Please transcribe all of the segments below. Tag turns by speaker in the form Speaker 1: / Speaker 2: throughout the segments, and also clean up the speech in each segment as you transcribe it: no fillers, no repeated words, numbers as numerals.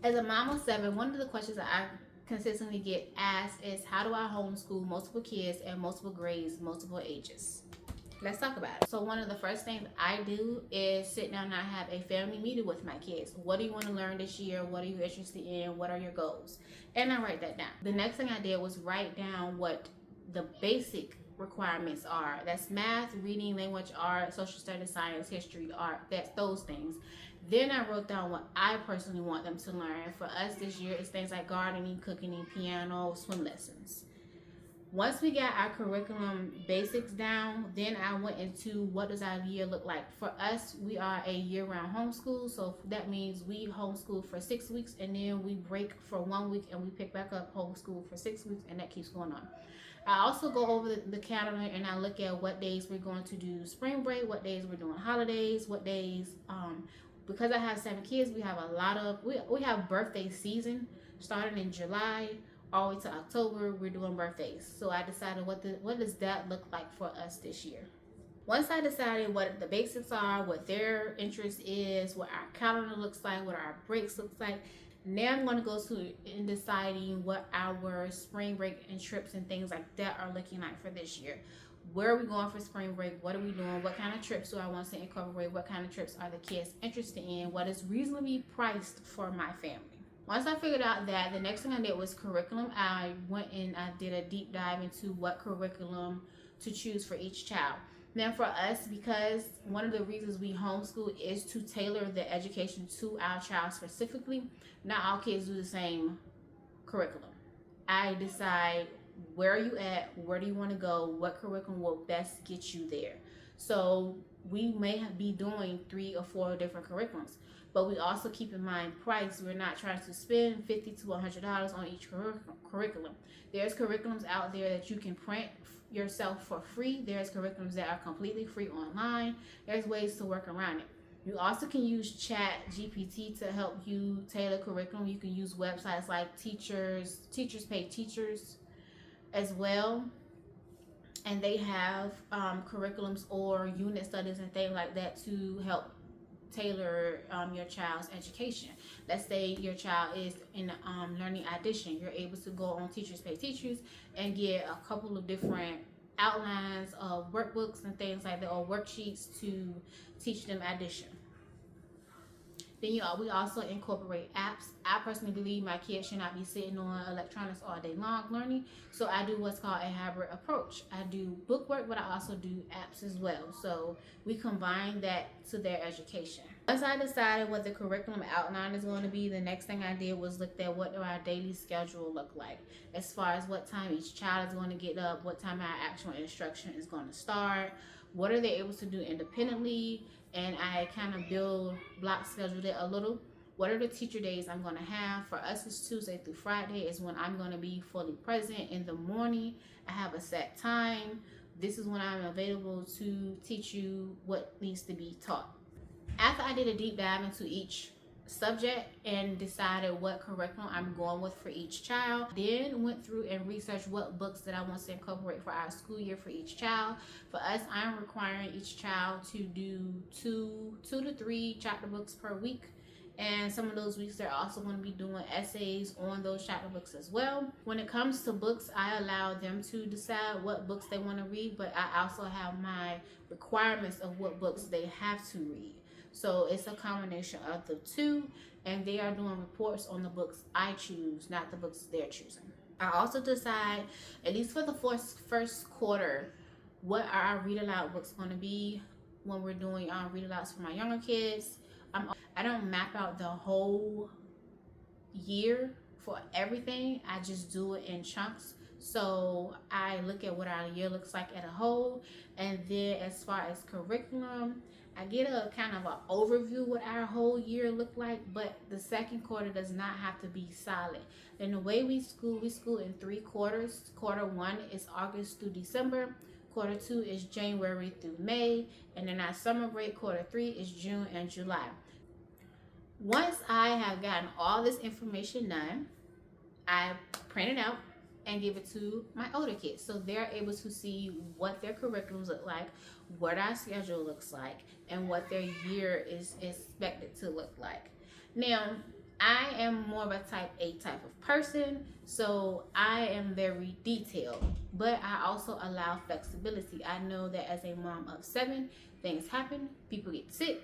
Speaker 1: As a mom of seven, one of the questions that I consistently get asked is, how do I homeschool multiple kids at multiple grades, multiple ages? Let's talk about it. So one of the first things I do is sit down and I have a family meeting with my kids. What do you want to learn this year? What are you interested in? What are your goals? And I write that down. The next thing I did was write down what the basic requirements are. That's math, reading, language, art, social studies, science, history, art. That's those things. Then I wrote down what I personally want them to learn. For us this year, it's things like gardening, cooking, piano, swim lessons. Once we got our curriculum basics down, then I went into what does our year look like. For us, we are a year-round homeschool, so that means we homeschool for 6 weeks and then we break for 1 week and we pick back up homeschool for 6 weeks, and that keeps going on. I also go over the calendar and I look at what days we're going to do spring break, what days we're doing holidays, what days. Because I have 7 kids, we have a lot of we have birthday season starting in July all the way to October. We're doing birthdays, so I decided what does that look like for us this year. Once I decided what the basics are, what their interest is, what our calendar looks like, what our breaks looks like, now I'm going to go to in deciding what our spring break and trips and things like that are looking like for this year. Where are we going for spring break? What are we doing? What kind of trips do I want to incorporate? What kind of trips are the kids interested in? What is reasonably priced for my family? Once I figured out that, the next thing I did was curriculum. I went and I did a deep dive into what curriculum to choose for each child. Now for us, because one of the reasons we homeschool is to tailor the education to our child specifically, not all kids do the same curriculum. I decide, where are you at, where do you want to go, what curriculum will best get you there. So we may be doing 3 or 4 different curriculums, but we also keep in mind price. We're not trying to spend $50 to $100 on each curriculum. There's curriculums out there that you can print yourself for free. There's curriculums that are completely free online. There's ways to work around it. You also can use ChatGPT to help you tailor curriculum. You can use websites like Teachers Pay Teachers as well, and they have curriculums or unit studies and things like that to help tailor your child's education. Let's say your child is in learning addition. You're able to go on Teachers Pay Teachers and get a couple of different outlines of workbooks and things like that, or worksheets to teach them addition. Then we also incorporate apps. I personally believe my kids should not be sitting on electronics all day long learning, so I do what's called a hybrid approach. I do book work, but I also do apps as well. So we combine that to their education. Once I decided what the curriculum outline is going to be, the next thing I did was look at what do our daily schedule look like, as far as what time each child is going to get up, what time our actual instruction is going to start, what are they able to do independently, and I kind of block scheduled it a little. What are the teacher days I'm going to have? For us, it's Tuesday through Friday is when I'm going to be fully present. In the morning, I have a set time. This is when I'm available to teach you what needs to be taught. After I did a deep dive into each subject and decided what curriculum I'm going with for each child, then went through and researched what books that I want to incorporate for our school year for each child. For us, I'm requiring each child to do two to 3 chapter books per week, and some of those weeks they're also going to be doing essays on those chapter books as well. When it comes to books, I allow them to decide what books they want to read, but I also have my requirements of what books they have to read. So it's a combination of the two, and they are doing reports on the books I choose, not the books they're choosing. I also decide, at least for the first quarter, what are our read aloud books going to be when we're doing read alouds for my younger kids. I don't map out the whole year for everything. I just do it in chunks. So I look at what our year looks like as a whole, and then as far as curriculum, I get a kind of an overview what our whole year looked like, but the second quarter does not have to be solid. And the way we school in 3 quarters. Quarter 1 is August through December. Quarter 2 is January through May. And then our summer break, quarter 3 is June and July. Once I have gotten all this information done, I print it out and give it to my older kids, so they're able to see what their curriculums look like, what our schedule looks like, and what their year is expected to look like. Now, I am more of a type A type of person, so I am very detailed, but I also allow flexibility. I know that as a mom of 7, things happen, people get sick.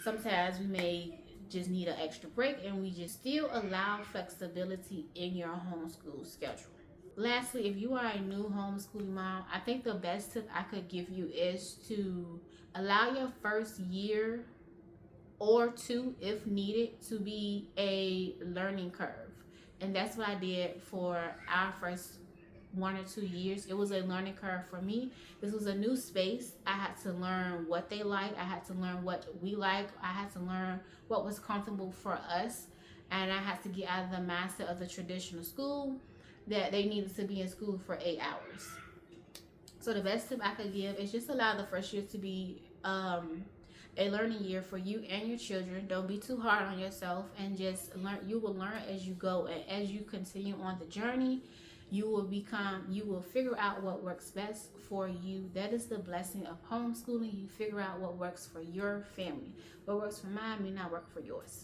Speaker 1: Sometimes we may just need an extra break, and we just still allow flexibility in your homeschool schedule. Lastly, if you are a new homeschooling mom, I think the best tip I could give you is to allow your first year or 2, if needed, to be a learning curve. And that's what I did for our first 1 or 2 years. It was a learning curve for me. This was a new space. I had to learn what they like. I had to learn what we like. I had to learn what was comfortable for us. And I had to get out of the mindset of the traditional school that they needed to be in school for 8 hours. So the best tip I could give is just allow the first year to be a learning year for you and your children. Don't be too hard on yourself, and just learn. You will learn as you go, and as you continue on the journey, you will figure out what works best for you. That is the blessing of homeschooling. You figure out what works for your family. What works for mine may not work for yours.